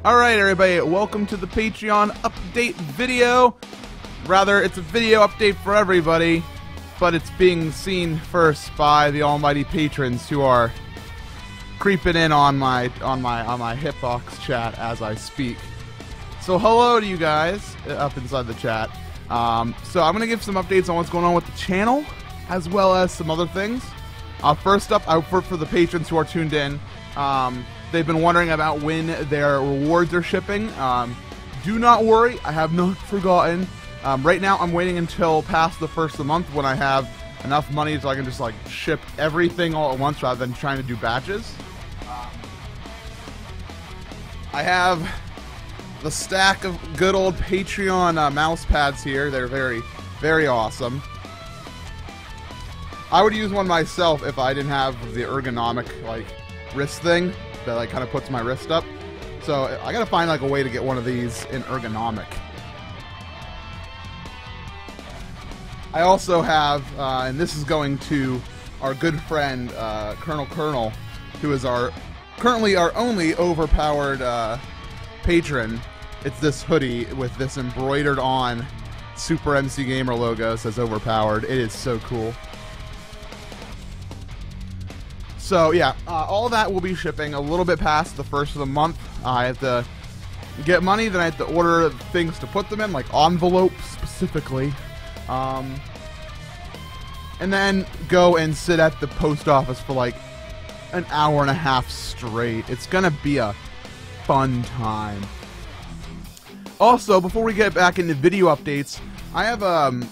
Alright everybody, welcome to the Patreon update video. Rather, it's a video update for everybody, but it's being seen first by the almighty patrons who are creeping in on my hitbox chat as I speak. So hello to you guys up inside the chat. So I'm going to give some updates on what's going on with the channel, as well as some other things. First up, for the patrons who are tuned in, they've been wondering about when their rewards are shipping. Do not worry, I have not forgotten. Right now, I'm waiting until past the first of the month when I have enough money so I can just like ship everything all at once rather than trying to do batches. I have the stack of good old Patreon mouse pads here. They're very, very awesome. I would use one myself if I didn't have the ergonomic like wrist thing that like kind of puts my wrist up. So I gotta find like a way to get one of these in ergonomic. I also have, and this is going to our good friend Colonel, who is currently our only overpowered patron. It's this hoodie with this embroidered on SuperMCGamer logo. It says overpowered. It is so cool. So yeah, all that will be shipping a little bit past the first of the month. I have to get money, then I have to order things to put them in, like envelopes specifically. And then go and sit at the post office for like an hour and a half straight. It's gonna be a fun time. Also, before we get back into video updates, I have an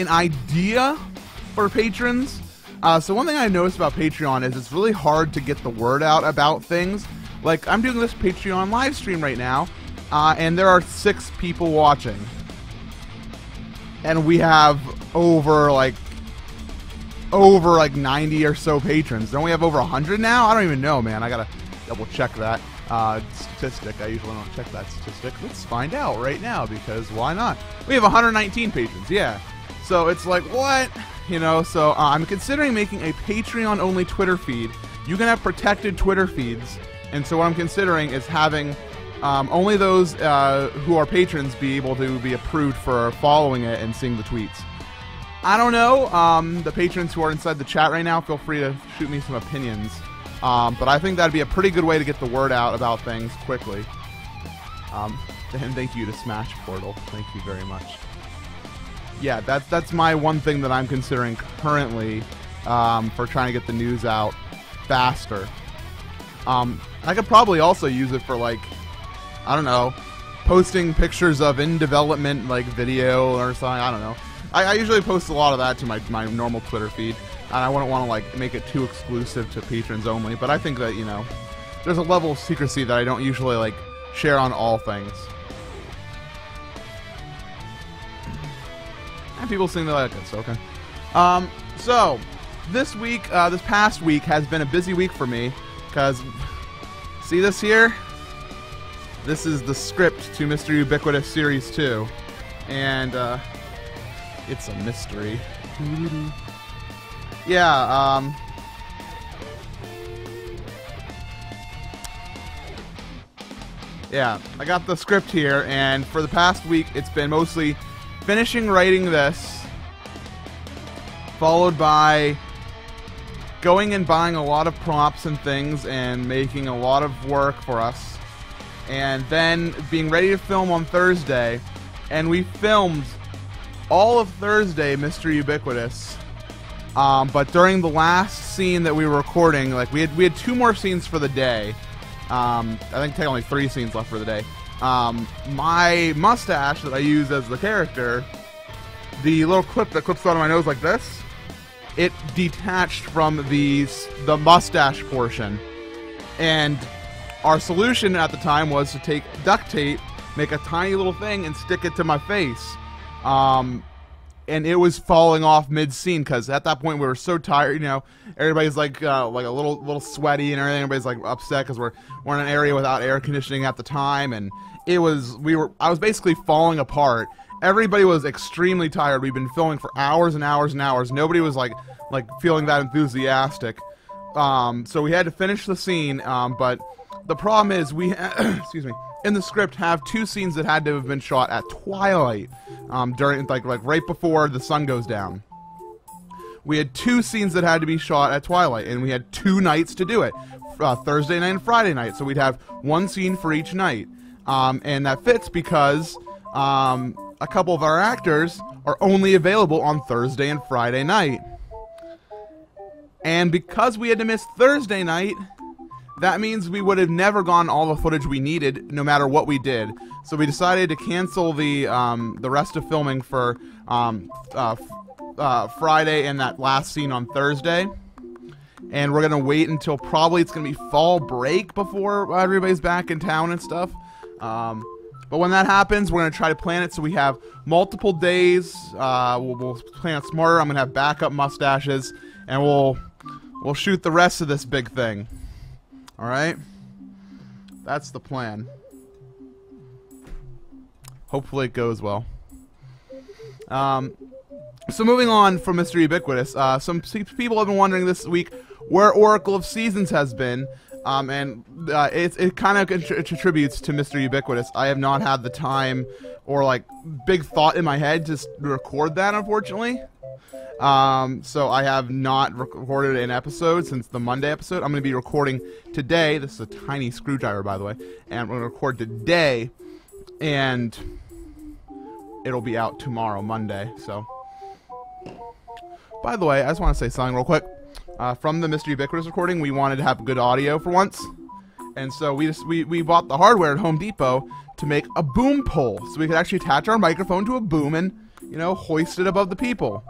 idea for patrons. So one thing I noticed about Patreon is it's really hard to get the word out about things. Like, I'm doing this Patreon live stream right now, and there are 6 people watching. And we have over 90 or so patrons. Don't we have over 100 now? I don't even know, man. I gotta double check that statistic. I usually don't check that statistic. Let's find out right now, because why not? We have 119 patrons, yeah. So it's like, what? You know, so I'm considering making a Patreon-only Twitter feed. You can have protected Twitter feeds, and so what I'm considering is having only those who are patrons be able to be approved for following it and seeing the tweets. I don't know. The patrons who are inside the chat right now, feel free to shoot me some opinions. But I think that'd be a pretty good way to get the word out about things quickly. And thank you to Smash Portal. Thank you very much. Yeah, that's my one thing that I'm considering currently for trying to get the news out faster. I could probably also use it for, like, I don't know, posting pictures of in development, like, video or something. I don't know. I usually post a lot of that to my normal Twitter feed, and I wouldn't want to, like, make it too exclusive to patrons only, but I think that, you know, there's a level of secrecy that I don't usually, like, share on all things. And people seem to like it, so okay. So, this past week has been a busy week for me, because, see this here? This is the script to Mr. Ubiquitous Series 2, and, it's a mystery. Yeah, yeah, I got the script here, and for the past week, it's been mostly finishing writing this, followed by going and buying a lot of props and things and making a lot of work for us, and then being ready to film on Thursday, and we filmed all of Thursday, Mr. Ubiquitous, but during the last scene that we were recording, like we had 2 more scenes for the day. I think technically 3 scenes left for the day. My mustache that I use as the character, the little clip that clips out of my nose like this, it detached from the mustache portion. And our solution at the time was to take duct tape, make a tiny little thing, and stick it to my face. And it was falling off mid-scene, because at that point we were so tired, you know, everybody's like a little sweaty and everything, everybody's like upset because we're in an area without air conditioning at the time, and I was basically falling apart. Everybody was extremely tired. We've been filming for hours and hours and hours. Nobody was like feeling that enthusiastic. So we had to finish the scene, but the problem is excuse me, in the script have 2 scenes that had to have been shot at twilight, during like right before the sun goes down. We had 2 scenes that had to be shot at twilight, and we had 2 nights to do it, Thursday night and Friday night. So we'd have 1 scene for each night, and that fits because a couple of our actors are only available on Thursday and Friday night. And because we had to miss Thursday night, that means we would have never gotten all the footage we needed, no matter what we did. So we decided to cancel the rest of filming for Friday and that last scene on Thursday. And we're gonna wait until probably it's gonna be fall break before everybody's back in town and stuff. But when that happens, we're gonna try to plan it so we have multiple days. We'll plan it smarter. I'm gonna have backup mustaches, and we'll shoot the rest of this big thing. All right, that's the plan. Hopefully it goes well. So moving on from Mr. Ubiquitous, some people have been wondering this week where Oracle of Seasons has been, and it kind of contributes to Mr. Ubiquitous. I have not had the time or like big thought in my head to record that, unfortunately. So I have not recorded an episode since the Monday episode. I'm going to be recording today. This is a tiny screwdriver, by the way, and I'm going to record today, and it'll be out tomorrow, Monday. So, by the way, I just want to say something real quick. From the Mr. Ubiquitous recording, we wanted to have good audio for once, and so we bought the hardware at Home Depot to make a boom pole, so we could actually attach our microphone to a boom and, you know, hoist it above the people.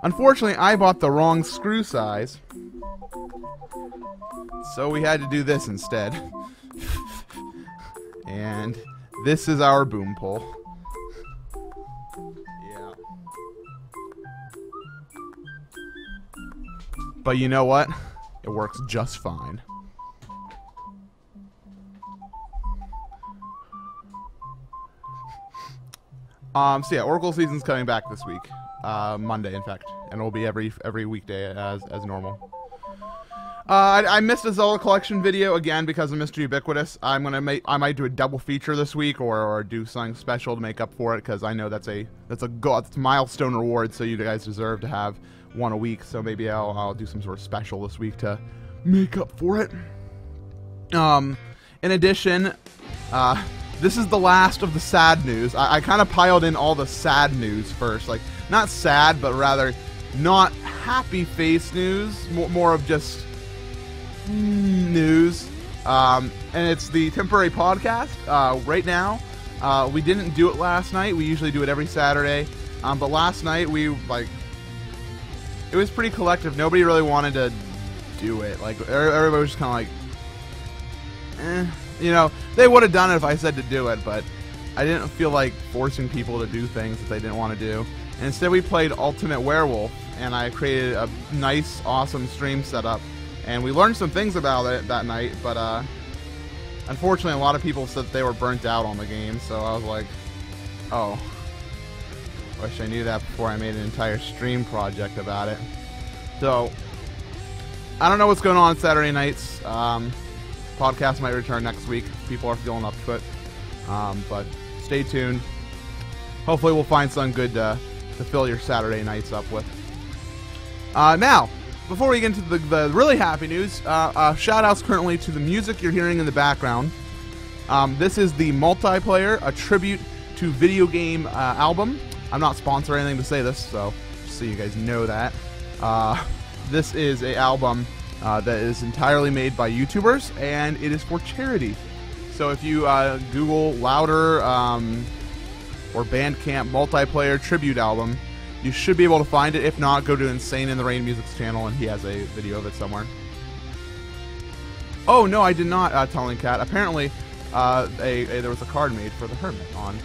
Unfortunately, I bought the wrong screw size, so we had to do this instead. And this is our boom pole. Yeah. But you know what? It works just fine. So yeah, Oracle Season's coming back this week. Monday, in fact, and it'll be every weekday as normal. I missed a Zelda collection video again because of Mr. Ubiquitous. I might do a double feature this week, or do something special to make up for it, because I know that's a milestone reward. So you guys deserve to have one a week. So maybe I'll do some sort of special this week to make up for it. In addition, this is the last of the sad news. I kind of piled in all the sad news first, like not sad, but rather not happy face news, more of just news. And it's the temporary podcast. Right now, we didn't do it last night. We usually do it every Saturday, but last night it was pretty collective. Nobody really wanted to do it. Like everybody was just kind of like, you know, they would have done it if I said to do it, but I didn't feel like forcing people to do things that they didn't want to do. And instead we played Ultimate Werewolf, and I created a nice, awesome stream setup, and we learned some things about it that night, but unfortunately a lot of people said they were burnt out on the game, so I was like, oh, wish I knew that before I made an entire stream project about it. So, I don't know what's going on Saturday nights. Podcast might return next week if people are feeling up to it, but stay tuned. Hopefully we'll find something good to fill your Saturday nights up with. Now, before we get into the really happy news, shout outs currently to the music you're hearing in the background. This is the Multiplayer, a tribute to video game album. I'm not sponsored or anything to say this, so just so you guys know that. This is an album that is entirely made by YouTubers, and it is for charity. So if you Google Louder or Bandcamp Multiplayer Tribute Album, you should be able to find it. If not, go to Insane in the Rain Music's channel, and he has a video of it somewhere. Oh, no, I did not, Telling Cat. Apparently, there was a card made for the Hermit on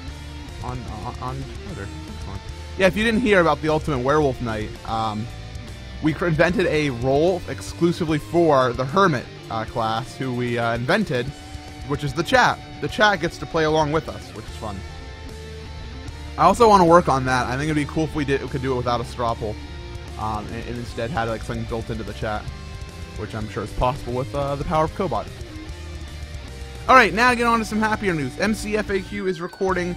Twitter. Yeah, if you didn't hear about the Ultimate Werewolf Night, we invented a role exclusively for the Hermit class, who we invented, which is the chat. The chat gets to play along with us, which is fun. I also want to work on that. I think it'd be cool if we could do it without a straw poll, and instead had like something built into the chat, which I'm sure is possible with the power of Cobot. All right, now get on to some happier news. MCFAQ is recording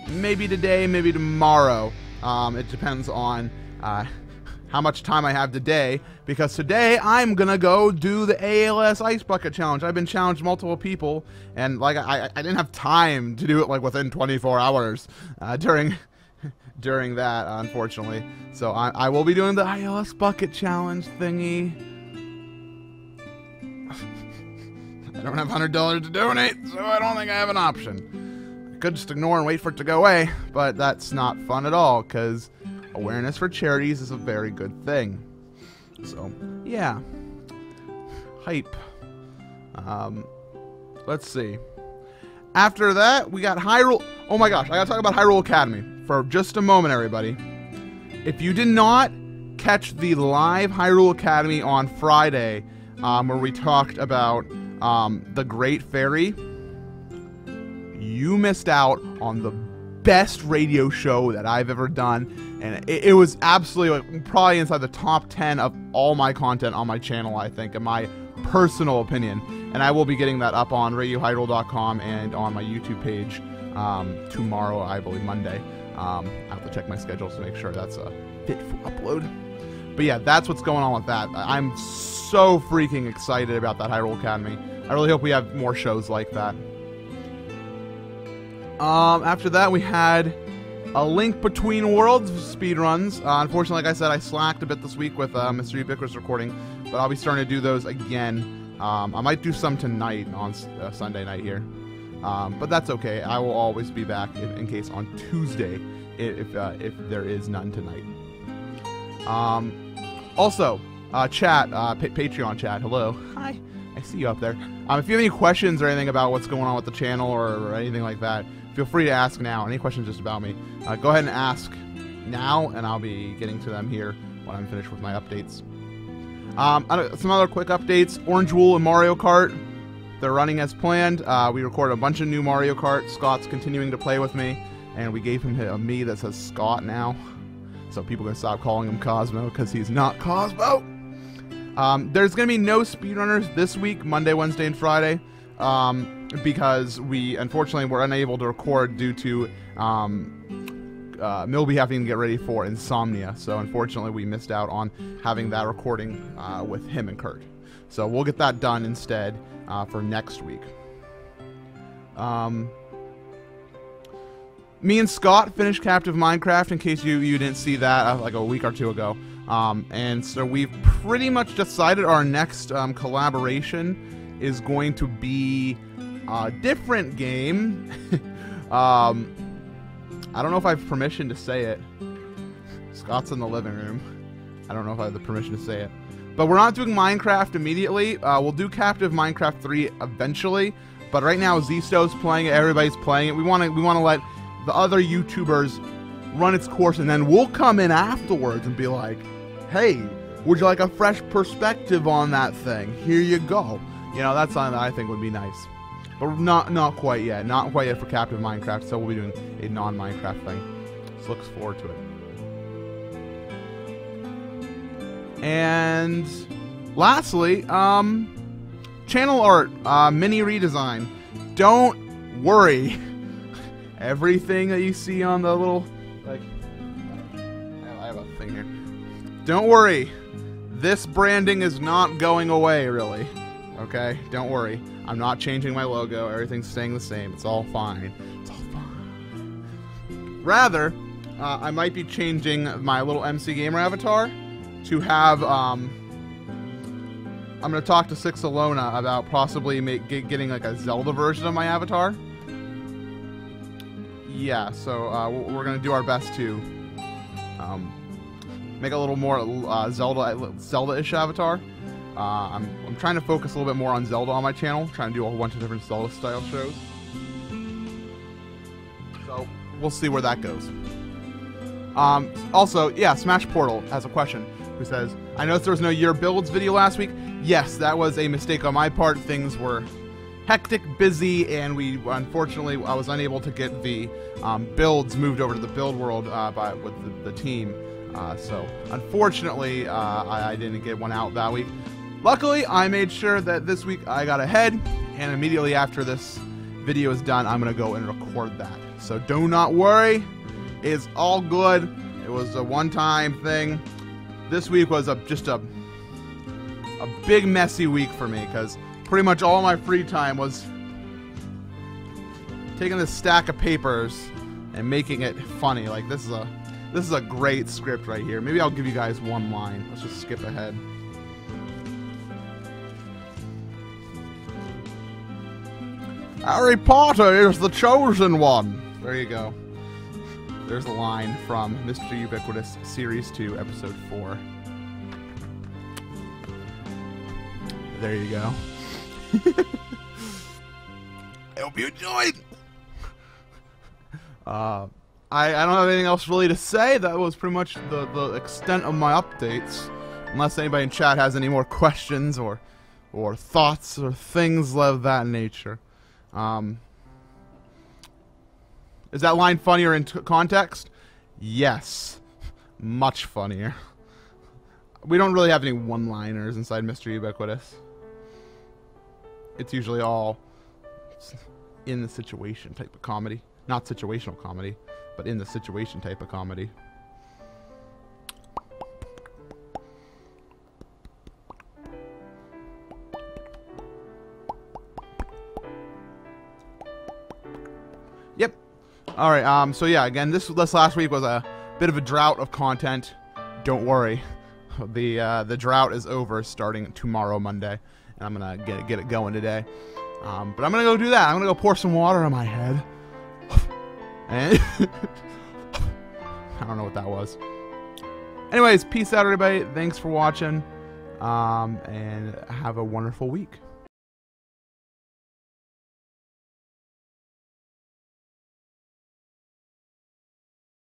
maybe today, maybe tomorrow. It depends on how much time I have today, because today I'm gonna go do the ALS Ice Bucket Challenge. I've been challenged multiple people, and like I didn't have time to do it like within 24 hours during that, unfortunately. So I will be doing the ALS Bucket Challenge thingy. I don't have $100 to donate, so I don't think I have an option. I could just ignore and wait for it to go away, but that's not fun at all, because awareness for charities is a very good thing. So, yeah. Hype. Let's see. After that, we got Hyrule... Oh my gosh, I gotta talk about Hyrule Academy for just a moment, everybody. If you did not catch the live Hyrule Academy on Friday, where we talked about the Great Fairy, you missed out on the best radio show that I've ever done, and it was absolutely like, probably inside the top 10 of all my content on my channel, I think, in my personal opinion. And I will be getting that up on radiohyrule.com and on my YouTube page tomorrow, I believe Monday. I have to check my schedule to make sure that's fit for upload. But yeah, that's what's going on with that. I'm so freaking excited about that Hyrule Academy. I really hope we have more shows like that. After that, we had a Link Between Worlds speedruns. Unfortunately, like I said, I slacked a bit this week with Mr. Ubiquitous recording, but I'll be starting to do those again. I might do some tonight on Sunday night here, but that's okay. I will always be back in case on Tuesday if there is none tonight. Also, chat, Patreon chat, hello. Hi, I see you up there. If you have any questions or anything about what's going on with the channel or anything like that, feel free to ask now. Any questions just about me, go ahead and ask now, and I'll be getting to them here when I'm finished with my updates. Some other quick updates. Orange Wool and Mario Kart, they're running as planned. We recorded a bunch of new Mario Kart. Scott's continuing to play with me, and we gave him a me that says Scott now. So people are going to stop calling him Cosmo, because he's not Cosmo. There's going to be no speedrunners this week, Monday, Wednesday, and Friday, because we, unfortunately, were unable to record due to Milby having to get ready for Insomnia. So, unfortunately, we missed out on having that recording with him and Kurt. So, we'll get that done instead for next week. Me and Scott finished Captive Minecraft, in case you didn't see that like a week or two ago. And so we've pretty much decided our next collaboration is going to be a different game. I don't know if I have permission to say it. Scott's in the living room. I don't know if I have the permission to say it. But we're not doing Minecraft immediately. We'll do Captive Minecraft 3 eventually. But right now, Zsto's playing it. Everybody's playing it. We want to let the other YouTubers run its course, and then we'll come in afterwards and be like, hey, would you like a fresh perspective on that thing? Here you go. You know, that's something that I think would be nice. But not quite yet. Not quite yet for Captive Minecraft, so we'll be doing a non-Minecraft thing. So looks forward to it. And lastly, channel art, mini redesign. Don't worry. Everything that you see on the little, like, I have a thing here. Don't worry. This branding is not going away, really. Okay? Don't worry. I'm not changing my logo. Everything's staying the same. It's all fine. It's all fine. Rather, I might be changing my little MCGamer avatar to have, I'm going to talk to Six Alona about possibly getting like a Zelda version of my avatar. Yeah, so we're going to do our best to make a little more Zelda-ish avatar. I'm trying to focus a little bit more on Zelda on my channel, trying to do a whole bunch of different Zelda-style shows. So we'll see where that goes. Also, yeah, Smash Portal has a question who says, I noticed there was no Your Builds video last week. Yes, that was a mistake on my part. Things were hectic, busy, and unfortunately I was unable to get the builds moved over to the build world with the team. So unfortunately I didn't get one out that week. Luckily, I made sure that this week I got ahead, and immediately after this video is done, I'm going to go and record that. So do not worry. It's all good. It was a one-time thing. This week was just a big messy week for me, because pretty much all my free time was taking this stack of papers and making it funny. Like, this is a great script right here. Maybe I'll give you guys one line. Let's just skip ahead. Harry Potter is the chosen one. There you go. There's a line from Mr. Ubiquitous, Series 2, Episode 4. There you go. I hope you enjoyed. I don't have anything else really to say. That was pretty much the extent of my updates. Unless anybody in chat has any more questions or thoughts or things of that nature. Is that line funnier in context? Yes. Much funnier. We don't really have any one-liners inside Mr. Ubiquitous. It's usually all in the situation type of comedy. Not situational comedy, but in the situation type of comedy. Yep. Alright, so yeah, again, this last week was a bit of a drought of content. Don't worry. The drought is over starting tomorrow, Monday. And I'm gonna get it going today. But I'm gonna go do that. I'm gonna go pour some water on my head. And I don't know what that was. Anyways, peace out, everybody. Thanks for watching. And have a wonderful week.